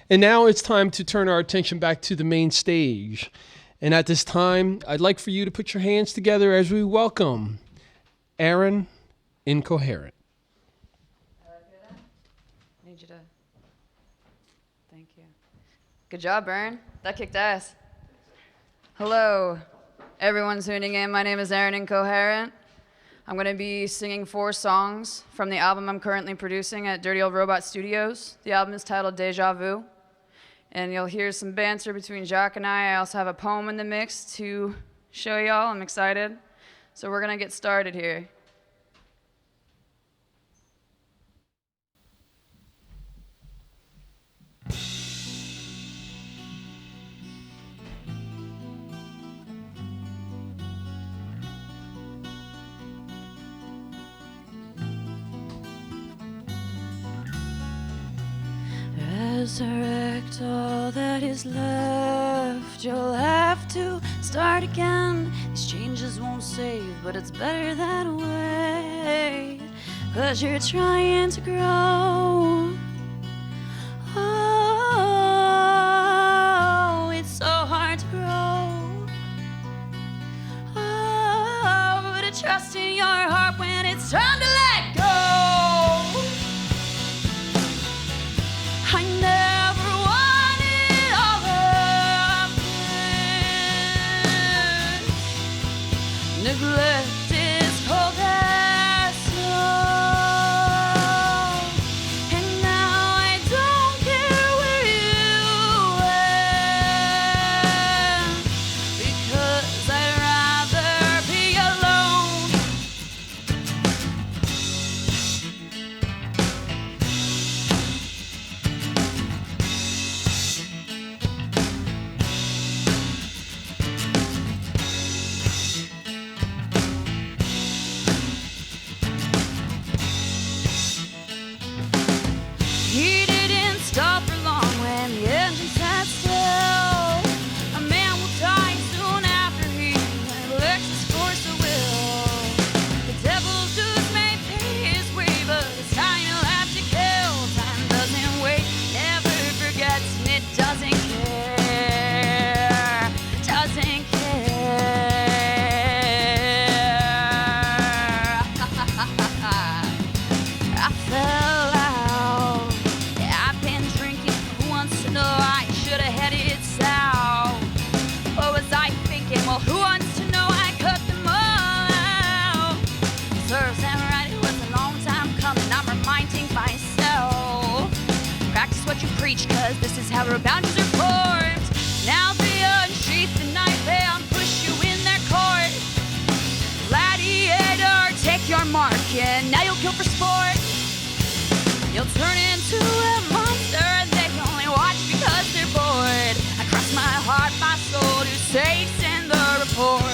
And now it's time to turn our attention back to the main stage. And at this time, I'd like for you to put your hands together as we welcome Erin Incoherent. Need you to. Thank you. Good job, Erin. That kicked ass. Hello, everyone tuning in. My name is Erin Incoherent. I'm going to be singing 4 songs from the album I'm currently producing at Dirty Old Robot Studios. The album is titled Deja Vu. And you'll hear some banter between Jacques and I. I also have a poem in the mix to show y'all. I'm excited. So we're going to get started here. Resurrect all that is left. You'll have to start again. These changes won't save, but it's better that way. 'Cause you're trying to grow. Oh, it's so hard to grow. Oh, to trust in your heart when it's time to let go. I never wanted all of this. Neglect is cold as snow. And now I don't care where you went, because I'd rather be alone. He didn't stop for long when the engine sat still. A man will die soon after he neglects his force of will. The devil's dues may pay his way, but it's time you'll have to kill. Time doesn't wait, never forgets, and it doesn't care. Doesn't care. I fell out. I've been drinking for once to know I should have headed south. What was I thinking? Well, who wants to know I cut them all out? Serves them right, it was a long time coming. I'm reminding myself. Practice what you preach, 'cause this is how our boundaries are formed. Now they unsheath the knife and push you in their court. Gladiator, take your mark, and now you'll kill for sport. You'll turn into a monster, and they only watch because they're bored. I cross my heart, my soul to safe in the report.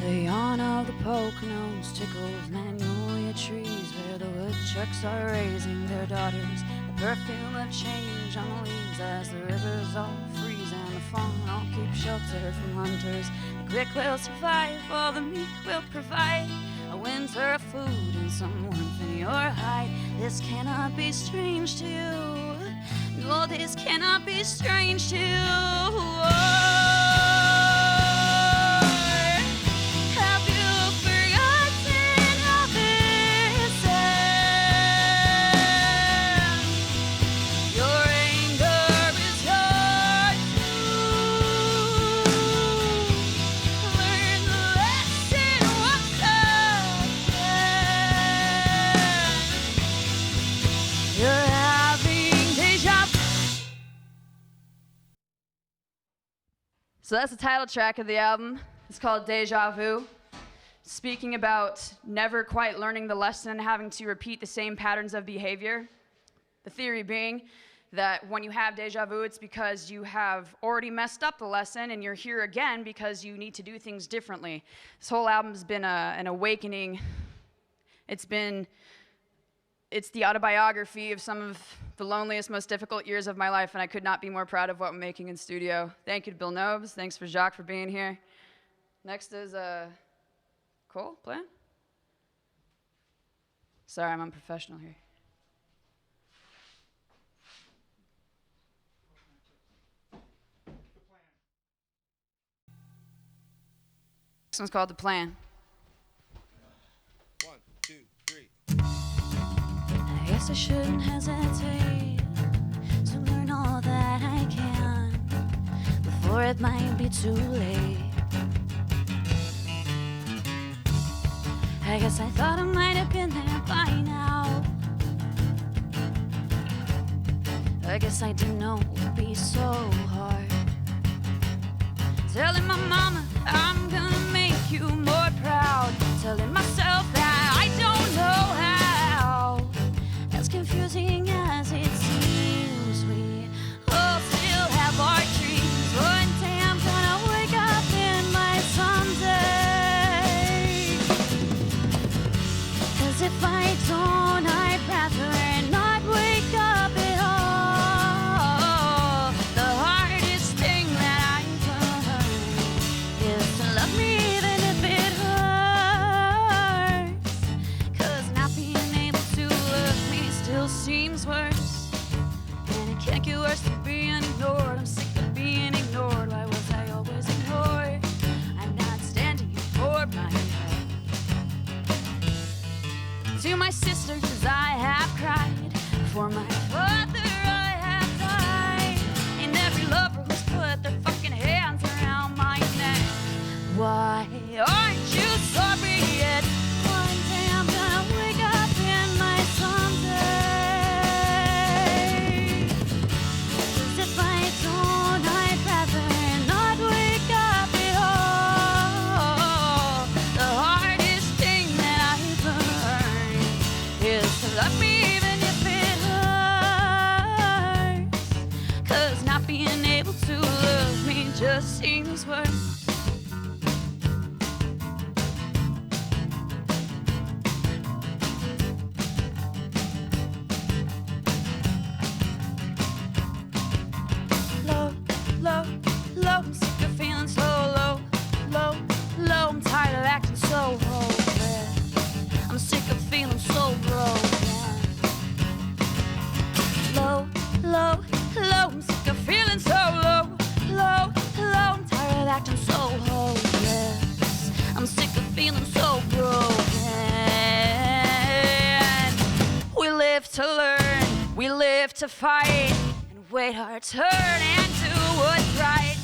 The yawn of the Poconos tickles magnolia trees where the woodchucks are raising their daughters. The perfume of change on the leaves as the rivers all freeze and the fawn all keep shelter from hunters. The quick will survive while the meek will provide a winter of food and some warmth in your hide. This cannot be strange to you. No, this cannot be strange to you. Have you forgotten how this ends? So that's the title track of the album. It's called Deja Vu. Speaking about never quite learning the lesson and having to repeat the same patterns of behavior. The theory being that when you have deja vu, it's because you have already messed up the lesson and you're here again because you need to do things differently. This whole album's been an awakening. It's the autobiography of some of the loneliest, most difficult years of my life, and I could not be more proud of what I'm making in studio. Thank you to Bill Nobes. Thanks for Jacques for being here. Next is Cole, plan? Sorry, I'm unprofessional here. This one's called The Plan. 1, 2, 3. I guess I shouldn't hesitate to learn all that I can before it might be too late. I guess I thought I might have been there by now. I guess I didn't know it would be so hard. Telling my mama I'm gonna make you more proud. Telling myself that I don't know how. As confusing as it seems, we all still have our dreams. One day I'm gonna wake up in my someday. 'Cause if I don't, I'd rather not wake up at all. The hardest thing that I've learned is to love me even if it hurts. 'Cause not being able to love me still seems worse. And it can't get worse than being ignored. I'm sick of being ignored. Why was I always ignored? I'm not standing for my head. To my sisters I have cried. For my father I have died. And every lover who's put their fucking hands around my neck. Why aren't you sorry yet? One day I'm gonna wake up in my someday. 'Cause if I don't, I'd rather not wake up at all. The hardest thing that I've learned is to love me even if it hurts. 'Cause not being able to love me just seems worse. Low, low, low, I'm sick of feeling so low, low, low, I'm tired of acting so hopeless. I'm sick of feeling so broken. Low, low, low, I'm sick of feeling so low, low, low, I'm tired of acting so hopeless. I'm sick of feeling so broken. We live to learn, we live to fight, and wait our turn and do what's right.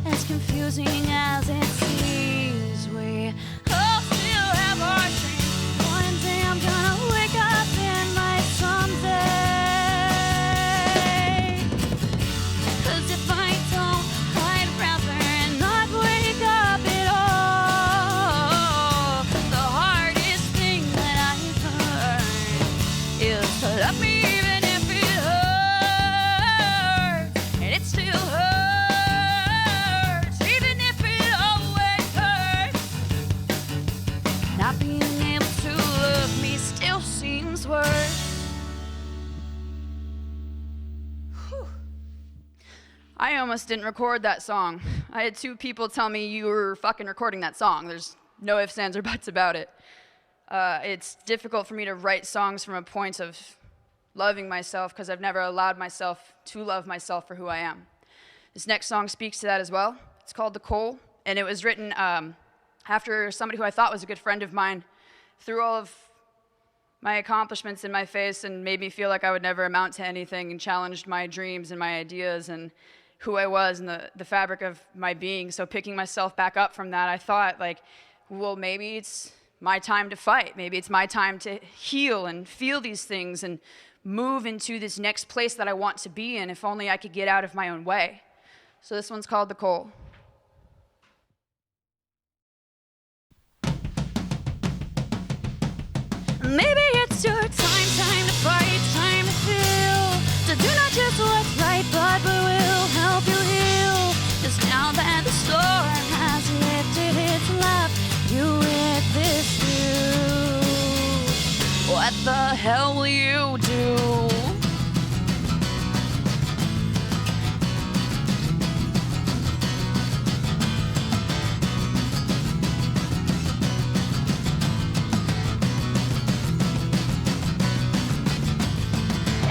As confusing as it seems, we all still have our dreams. One day I'm gonna wake up in my someday. 'Cause if I don't, I'd rather not wake up at all. The hardest thing that I've learned is to love me even if it hurts. And it still hurts, even if it always hurts. Not being able to love me still seems worse. Whew. I almost didn't record that song. I had 2 people tell me you were fucking recording that song. There's no ifs, ands, or buts about it. It's difficult for me to write songs from a point of loving myself because I've never allowed myself to love myself for who I am. This next song speaks to that as well. It's called The Coal, and it was written after somebody who I thought was a good friend of mine threw all of my accomplishments in my face and made me feel like I would never amount to anything and challenged my dreams and my ideas and who I was and the fabric of my being. So picking myself back up from that, I thought, like, well, maybe it's my time to fight. Maybe it's my time to heal and feel these things and move into this next place that I want to be in, if only I could get out of my own way. So this one's called The Coal. Maybe it's your time to fight, time to feel. To do not just what's right, but will help you heal. 'Cause now that the storm has lifted its lap, you with this view. What the hell will you do?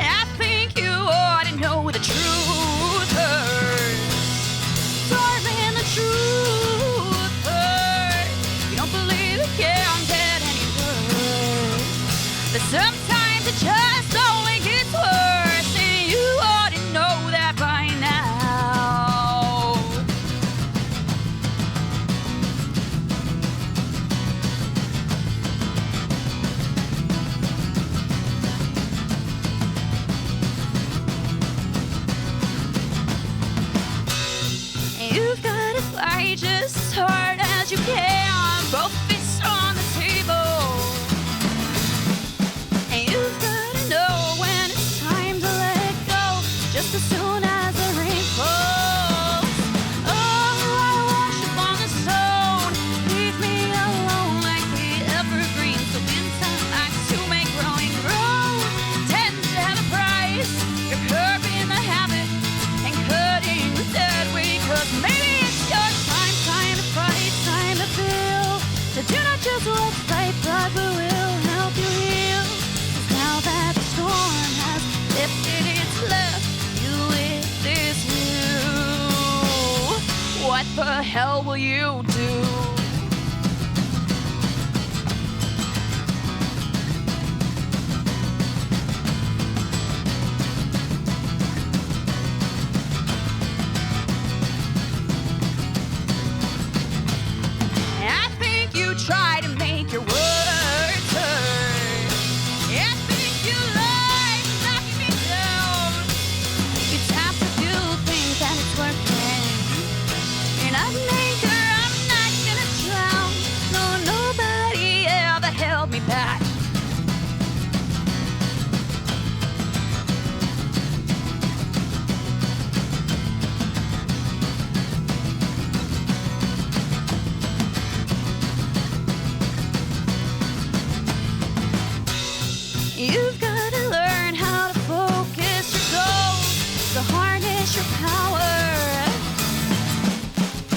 I think you ought to know the truth hurts. Darling, the truth hurts. You don't believe it can't get any worse. But sometimes it just only gets worse, and you ought to know that by now. You've got to fight just as hard as you can, both fists on the table. And you've got to know when it's time to let go, just as soon as the rain falls. Oh, I worship on the stone, leave me alone like the evergreen. So when time likes to make growing grow, tends to have a price. You're curbing the habit and cutting the dead weight. 'Cause maybe it's your time to fight, time to feel. To do not just what's right, but will help you heal. 'Cause now that the storm has lifted its left, you with this view. What the hell will you do? I think you try to make your words hurt. I think you like knocking me down. You tap to do things that it's working. And I'm anchor, I'm not gonna drown. No, nobody ever held me back. You've got to learn how to focus your goals, to harness your power.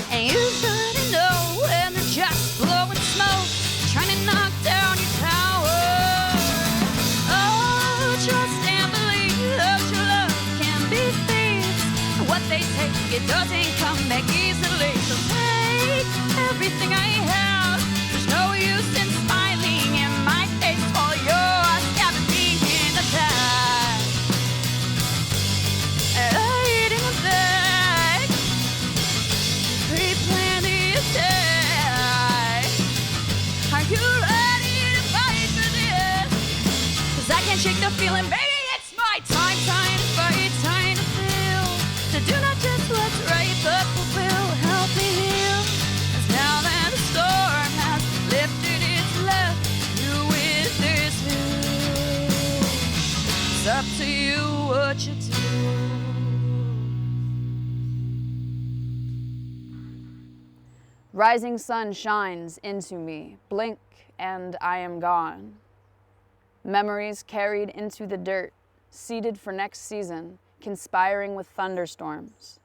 And you've got to know when they're just blowing smoke, trying to knock down your tower. Oh, trust and believe that your love can be thieves. And what they take, it doesn't come back easily. So take everything I have. There's no use in smiling in my face while you're stabbing me in the back. Right in the back. Pre-plan the attack. Are you ready to fight for this? 'Cause I can't shake the feeling, baby, it's my time to fight, time to feel. To do not just what's right, but will help me heal. 'Cause now that the storm has lifted its left, you with this view. It's up to you what you do. Rising sun shines into me, blink and I am gone. Memories carried into the dirt, seeded for next season, conspiring with thunderstorms.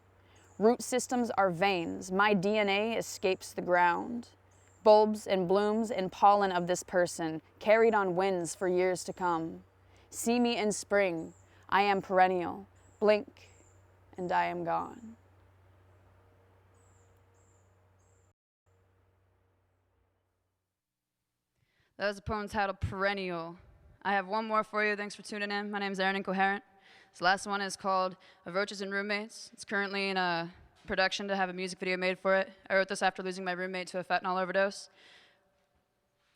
Root systems are veins, my DNA escapes the ground. Bulbs and blooms and pollen of this person, carried on winds for years to come. See me in spring, I am perennial, blink and I am gone. That was a poem titled Perennial. I have one more for you. Thanks for tuning in. My name is Erin Incoherent. This last one is called Roaches and Roommates. It's currently in a production to have a music video made for it. I wrote this after losing my roommate to a fentanyl overdose.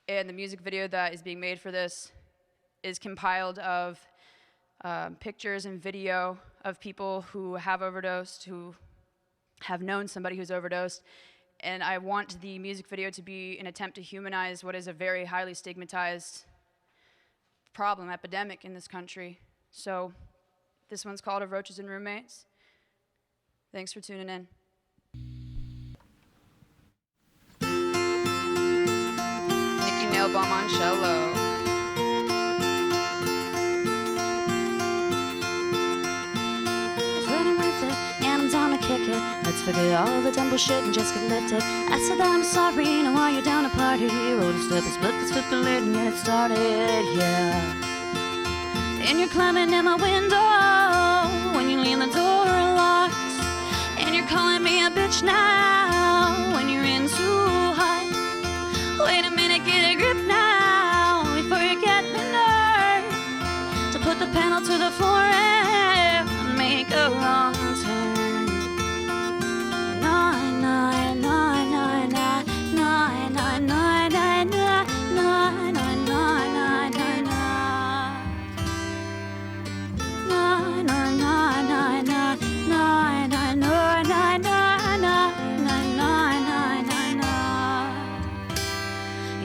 And the music video that is being made for this is compiled of pictures and video of people who have overdosed, who have known somebody who's overdosed. And I want the music video to be an attempt to humanize what is a very highly stigmatized problem, epidemic in this country. So this one's called Of Roaches and Roommates. Thanks for tuning in. Nikki Nailbaum on cello. Kick it. Let's forget all the dumb bullshit and just get lifted. I said that I'm sorry, now while you're down to party, roll a step and split the lid and get it started, yeah. And you're climbing in my window when you leave the door locked. And you're calling me a bitch now when you're in too hot. Wait a minute, get a grip now before you get the nerve to put the pedal to the floor and make a wrong turn.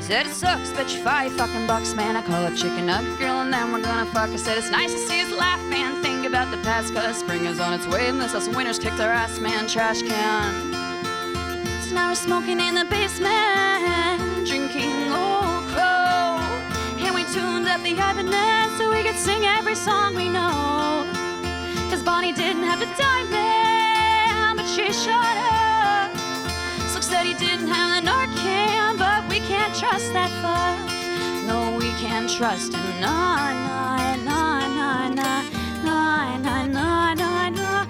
Said it sucks, bet you $5 man. I call up chicken up girl and then we're gonna fuck. I said it's nice to see us laugh, man. Think about the past, cause spring is on its way unless us winners kicked our ass, man. Trash can. So now we're smoking in the basement, drinking Old Crow, and we tuned up the Ibanez so we could sing every song we know. Cause Bonnie didn't have the diamond, but she showed up. Slick said he didn't have the Narcan, but we can't trust that fuck. No, we can't trust him. Nah, nah, nah, nah, nah, nah, nah, nah, nah, nah, nah, nah,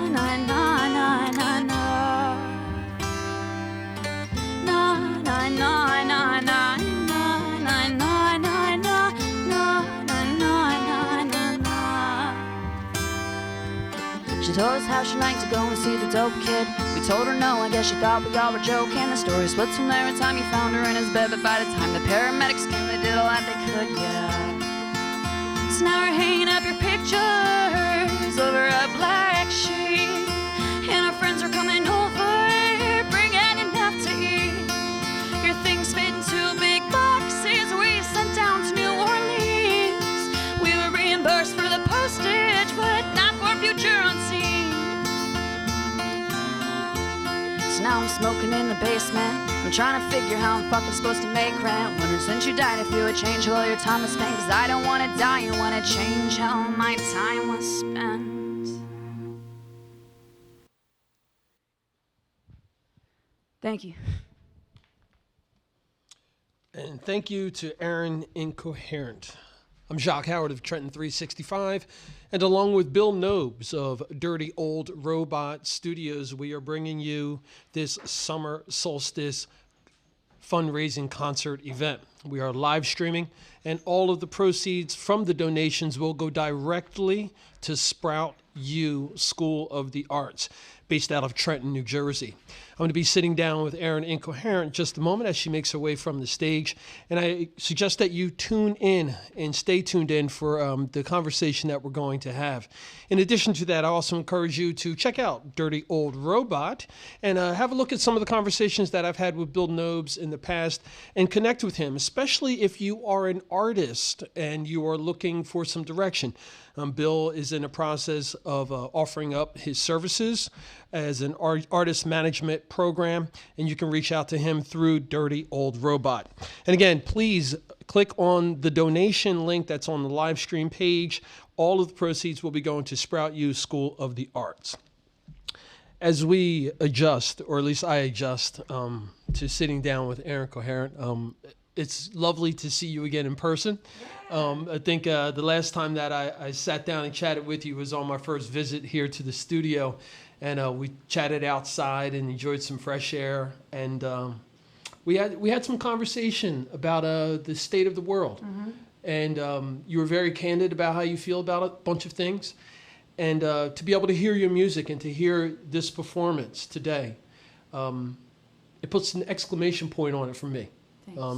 nah, nah, nah, nah. Nah, nah, nah, nah, nah, nah, nah, nah, nah, nah, nah, nah, nah, nah. She told us how she liked to go and see the dope kid. We told her no, I guess she thought we all were joking. The story splits from there in time he found her in his bed, but by the time the paramedics came, they did all that they could, yeah. So now we're hanging up your pictures over a black sheet, and our friends are coming over, bringing enough to eat. Your things fit in 2 big boxes we sent down to New Orleans. We were reimbursed for the postage, but not for future unseen. So now I'm smoking in the basement. I'm trying to figure how I'm fucking supposed to make rent. Wondering since you died if you would change all your time was spent. Cause I don't wanna die, I wanna change how my time was spent. Thank you. And thank you to Erin Incoherent. I'm Jacques Howard of Trenton 365, and along with Bill Nobes of Dirty Old Robot Studios, we are bringing you this Summer Solstice fundraising concert event. We are live streaming, and all of the proceeds from the donations will go directly to Sprout U School of the Arts, based out of Trenton, New Jersey. I'm going to be sitting down with Erin Incoherent in just a moment as she makes her way from the stage, and I suggest that you tune in and stay tuned in for the conversation that we're going to have. In addition to that, I also encourage you to check out Dirty Old Robot and have a look at some of the conversations that I've had with Bill Nobes in the past and connect with him, especially if you are an artist and you are looking for some direction. Bill is in the process of offering up his services as an artist management program, and you can reach out to him through Dirty Old Robot. And again, please click on the donation link that's on the live stream page. All of the proceeds will be going to Sprout U School of the Arts. As we adjust, or at least I adjust, to sitting down with Erin Incoherent, it's lovely to see you again in person. I think the last time that I sat down and chatted with you was on my first visit here to the studio, and we chatted outside and enjoyed some fresh air, and we had some conversation about the state of the world, and you were very candid about how you feel about a bunch of things, and to be able to hear your music and to hear this performance today, it puts an exclamation point on it for me.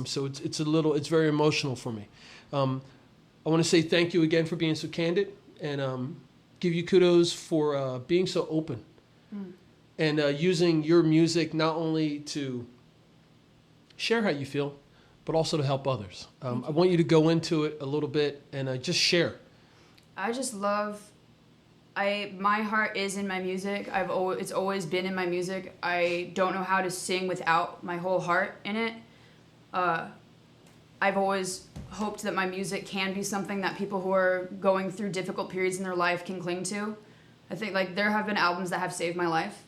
So it's very emotional for me. I want to say thank you again for being so candid, and give you kudos for being so open, and using your music not only to share how you feel, but also to help others. I want you to go into it a little bit and just share. I just love. My heart is in my music. It's always been in my music. I don't know how to sing without my whole heart in it. I've always hoped that my music can be something that people who are going through difficult periods in their life can cling to. I think like there have been albums that have saved my life.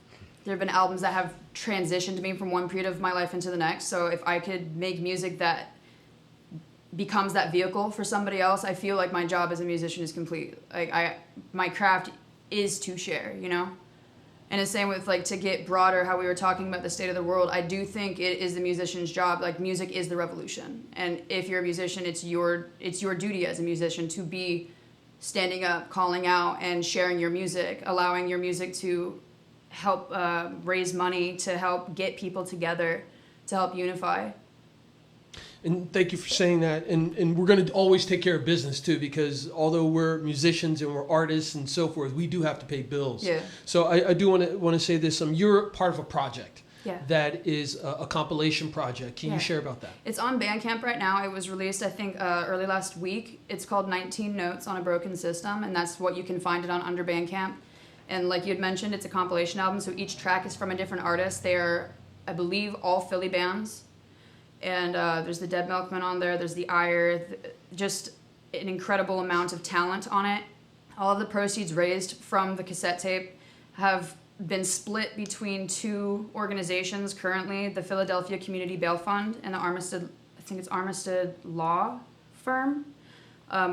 There have been albums that have transitioned me from one period of my life into the next. So if I could make music that becomes that vehicle for somebody else, I feel like my job as a musician is complete. Like my craft is to share, you know? And the same with like to get broader, how we were talking about the state of the world. I do think it is the musician's job. Like music is the revolution. And if you're a musician, it's your duty as a musician to be standing up, calling out, and sharing your music, allowing your music to help raise money, to help get people together, to help unify. And thank you for saying that. And we're going to always take care of business too, because although we're musicians and we're artists and so forth, we do have to pay bills. Yeah. So I do want to say this. You're part of a project. Yeah. That is a compilation project. Can you share about that? It's on Bandcamp right now. It was released, I think, early last week. It's called 19 Notes on a Broken System, and that's what you can find it on under Bandcamp. And like you had mentioned, it's a compilation album, so each track is from a different artist. They are, I believe, all Philly bands. And there's the Dead Milkmen on there, there's the Ire, just an incredible amount of talent on it. All of the proceeds raised from the cassette tape have been split between two organizations currently, the Philadelphia Community Bail Fund and the Armistead Law Firm.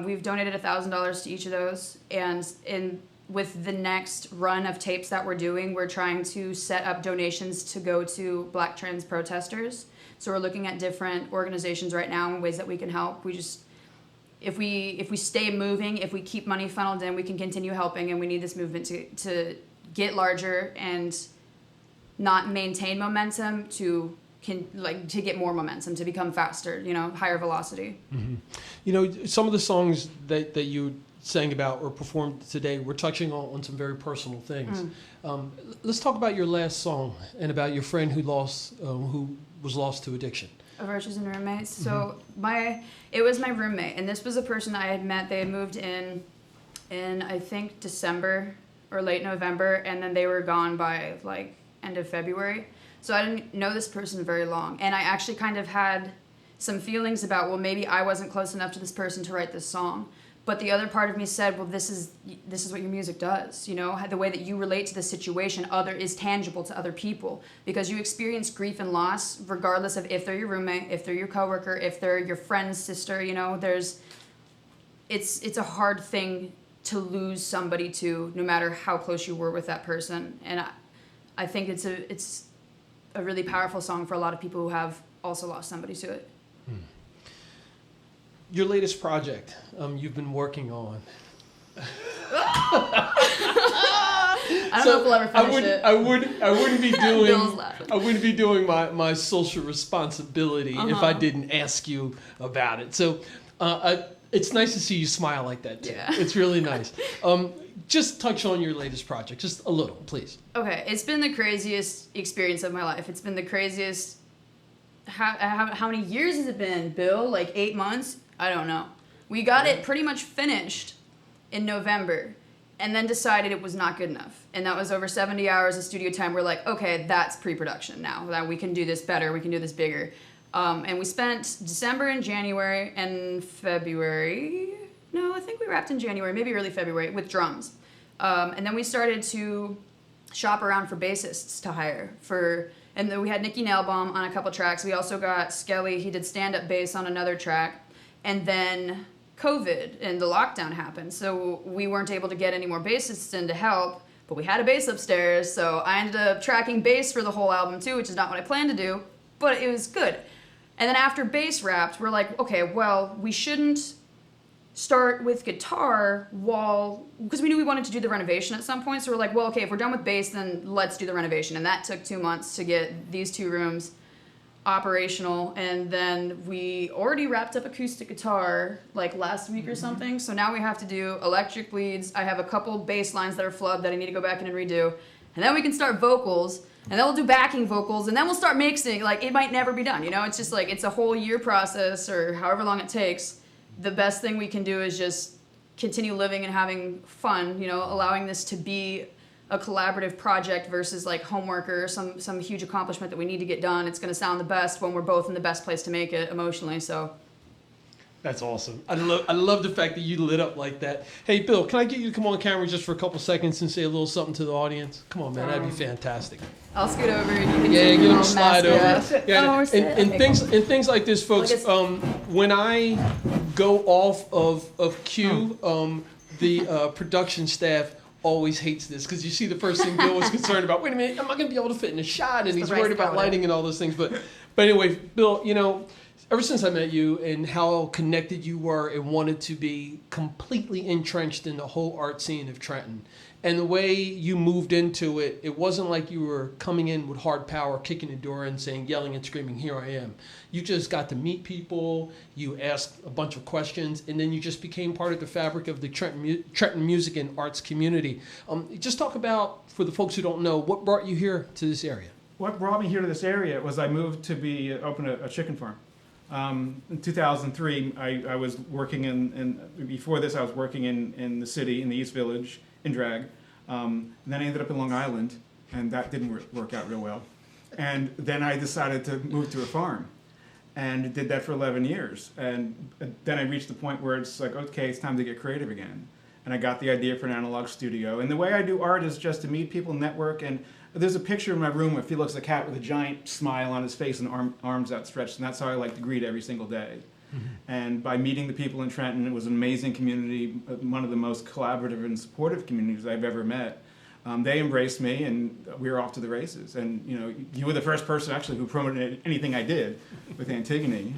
We've donated $1,000 to each of those, and with the next run of tapes that we're doing, we're trying to set up donations to go to Black trans protesters. So we're looking at different organizations right now and ways that we can help. If we stay moving, if we keep money funneled in, we can continue helping, and we need this movement to get larger and not maintain momentum to get more momentum, to become faster, you know, higher velocity. Mm-hmm. You know, some of the songs that you sang about or performed today, we're touching on some very personal things. Let's talk about your last song and about your friend who was lost to addiction. Virtues and Roommates. So it was my roommate, and this was a person I had met. They had moved in I think December or late November, and then they were gone by like end of February. So I didn't know this person very long, and I actually kind of had some feelings about, well, maybe I wasn't close enough to this person to write this song. But the other part of me said, well, this is what your music does, you know, the way that you relate to the situation is tangible to other people, because you experience grief and loss regardless of if they're your roommate, if they're your coworker, if they're your friend's sister, you know, it's a hard thing to lose somebody to, no matter how close you were with that person. And I think it's a really powerful song for a lot of people who have also lost somebody to it. Your latest project you've been working on. I don't know if we'll ever finish it. I wouldn't be doing my social responsibility if I didn't ask you about it. So it's nice to see you smile like that too. Yeah. It's really nice. Just touch on your latest project, just a little, please. Okay, it's been the craziest experience of my life. It's been the craziest. How many years has it been, Bill? Like 8 months? I don't know. We got it pretty much finished in November, and then decided it was not good enough. And that was over 70 hours of studio time. We're like, okay, that's pre-production now. That we can do this better, we can do this bigger. And we spent December and January and February. No, I think we wrapped in January, maybe early February, with drums. And then we started to shop around for bassists to hire and then we had Nicky Nailbaum on a couple tracks. We also got Skelly. He did stand-up bass on another track. And then COVID and the lockdown happened. So we weren't able to get any more bassists in to help. But we had a bass upstairs. So I ended up tracking bass for the whole album too, which is not what I planned to do. But it was good. And then after bass wrapped, we're like, okay, well, we shouldn't start with guitar because we knew we wanted to do the renovation at some point. So we're like, well, okay, if we're done with bass, then let's do the renovation. And that took 2 months to get these 2 rooms operational. And then we already wrapped up acoustic guitar like last week or something. So now we have to do electric leads. I have a couple bass lines that are flubbed that I need to go back in and redo. And then we can start vocals. And then we'll do backing vocals, and then we'll start mixing. Like, it might never be done, you know? It's just like, it's a whole year process, or however long it takes. The best thing we can do is just continue living and having fun, you know, allowing this to be a collaborative project versus like homework or some huge accomplishment that we need to get done. It's going to sound the best when we're both in the best place to make it emotionally, so... That's awesome. I love the fact that you lit up like that. Hey, Bill, can I get you to come on camera just for a couple seconds and say a little something to the audience? Come on, man, that'd be fantastic. I'll scoot over and you can get him slide over. Yeah, and things like this, folks. When I go off of cue, the production staff always hates this because you see the first thing Bill was concerned about. Wait a minute, am I going to be able to fit in a shot? And he's worried about lighting and all those things. But anyway, Bill, you know. Ever since I met you and how connected you were and wanted to be completely entrenched in the whole art scene of Trenton, and the way you moved into it, it wasn't like you were coming in with hard power, kicking the door and saying, yelling and screaming, here I am. You just got to meet people, you asked a bunch of questions, and then you just became part of the fabric of the Trenton music and arts community. Just talk about, for the folks who don't know, what brought you here to this area? What brought me here to this area was I moved to open a chicken farm. In 2003, I was working before this I was working in the city, in the East Village, in drag. Then I ended up in Long Island, and that didn't work out real well. And then I decided to move to a farm, and did that for 11 years. And then I reached the point where it's like, okay, it's time to get creative again. And I got the idea for an analog studio. And the way I do art is just to meet people, network, and there's a picture in my room where Felix the cat with a giant smile on his face and arms outstretched, and that's how I like to greet every single day. Mm-hmm. And by meeting the people in Trenton, it was an amazing community, one of the most collaborative and supportive communities I've ever met. They embraced me, and we were off to the races. And you know, you were the first person actually who promoted anything I did with Antigone.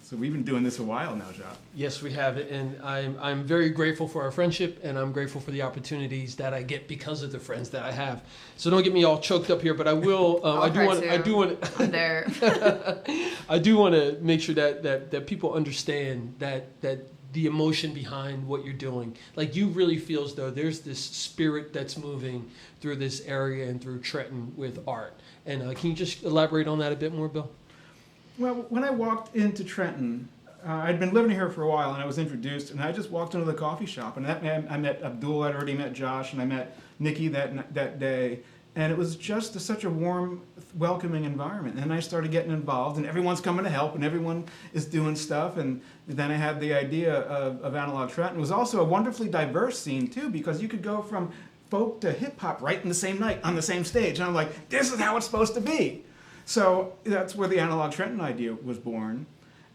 So we've been doing this a while now, Jacques. Yes, we have, and I'm very grateful for our friendship, and I'm grateful for the opportunities that I get because of the friends that I have. So don't get me all choked up here, but I will. I do want. I'm there. I do want to make sure that people understand that the emotion behind what you're doing. Like, you really feel as though there's this spirit that's moving through this area and through Trenton with art. And can you just elaborate on that a bit more, Bill? Well, when I walked into Trenton, I'd been living here for a while, and I was introduced, and I just walked into the coffee shop, and I met Abdul, I'd already met Josh, and I met Nikki that day. And it was just such a warm, welcoming environment. And I started getting involved, and everyone's coming to help, and everyone is doing stuff. And then I had the idea of Analog Trenton. It was also a wonderfully diverse scene, too, because you could go from folk to hip-hop right in the same night on the same stage. And I'm like, this is how it's supposed to be. So that's where the Analog Trenton idea was born.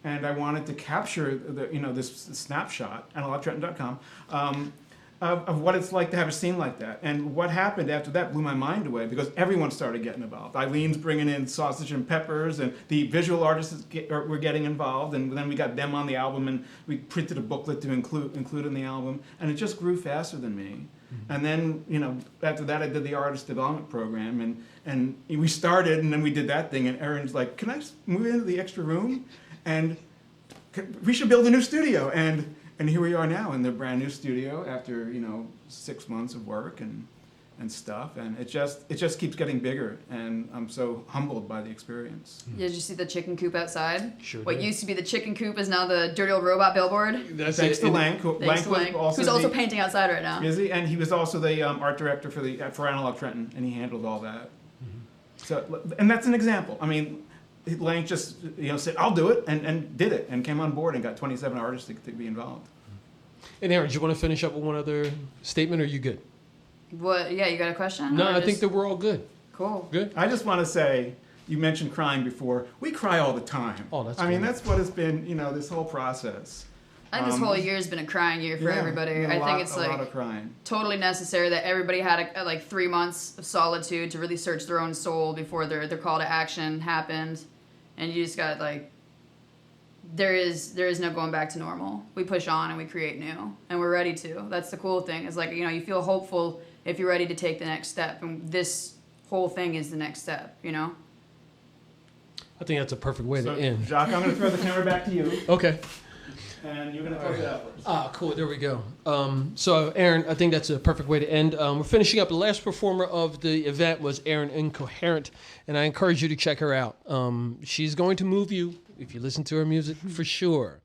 And I wanted to capture this snapshot, analogtrenton.com, of what it's like to have a scene like that. And what happened after that blew my mind away, because everyone started getting involved. Eileen's bringing in Sausage and Peppers, and the visual artists were getting involved, and then we got them on the album, and we printed a booklet to include in the album, and it just grew faster than me. Mm-hmm. And then, after that I did the artist development program, and we started, and then we did that thing, and Erin's like, can I move into the extra room? And we should build a new studio. And here we are now in the brand new studio after 6 months of work and stuff, and it just keeps getting bigger, and I'm so humbled by the experience. Yeah, did you see the chicken coop outside? Sure. What used to be the chicken coop is now the dirty old robot billboard. Thanks to Lank. Who's also painting outside right now. Is he? And he was also the art director for Analog Trenton, and he handled all that. Mm-hmm. So, and that's an example. I mean, Lank just said, I'll do it, and did it, and came on board and got 27 artists to be involved. And Erin, do you want to finish up with one other statement, or are you good? What? Yeah, you got a question? No, I think that we're all good. Cool. Good? I just want to say, you mentioned crying before. We cry all the time. Oh, that's I mean, that's what it's been, this whole process. I think this whole year has been a crying year for everybody. I think it's a lot of crying. Totally necessary that everybody had like 3 months of solitude to really search their own soul before their call to action happened. And you just got there is no going back to normal. We push on and we create new, and we're ready to. That's the cool thing. It's like, you feel hopeful if you're ready to take the next step, and this whole thing is the next step, I think that's a perfect way to end. Jacques, I'm going to throw the camera back to you. Okay. and you're going to close it out for us. Ah, cool. There we go. So, Erin, I think that's a perfect way to end. We're finishing up. The last performer of the event was Erin Incoherent, and I encourage you to check her out. She's going to move you if you listen to her music, for sure.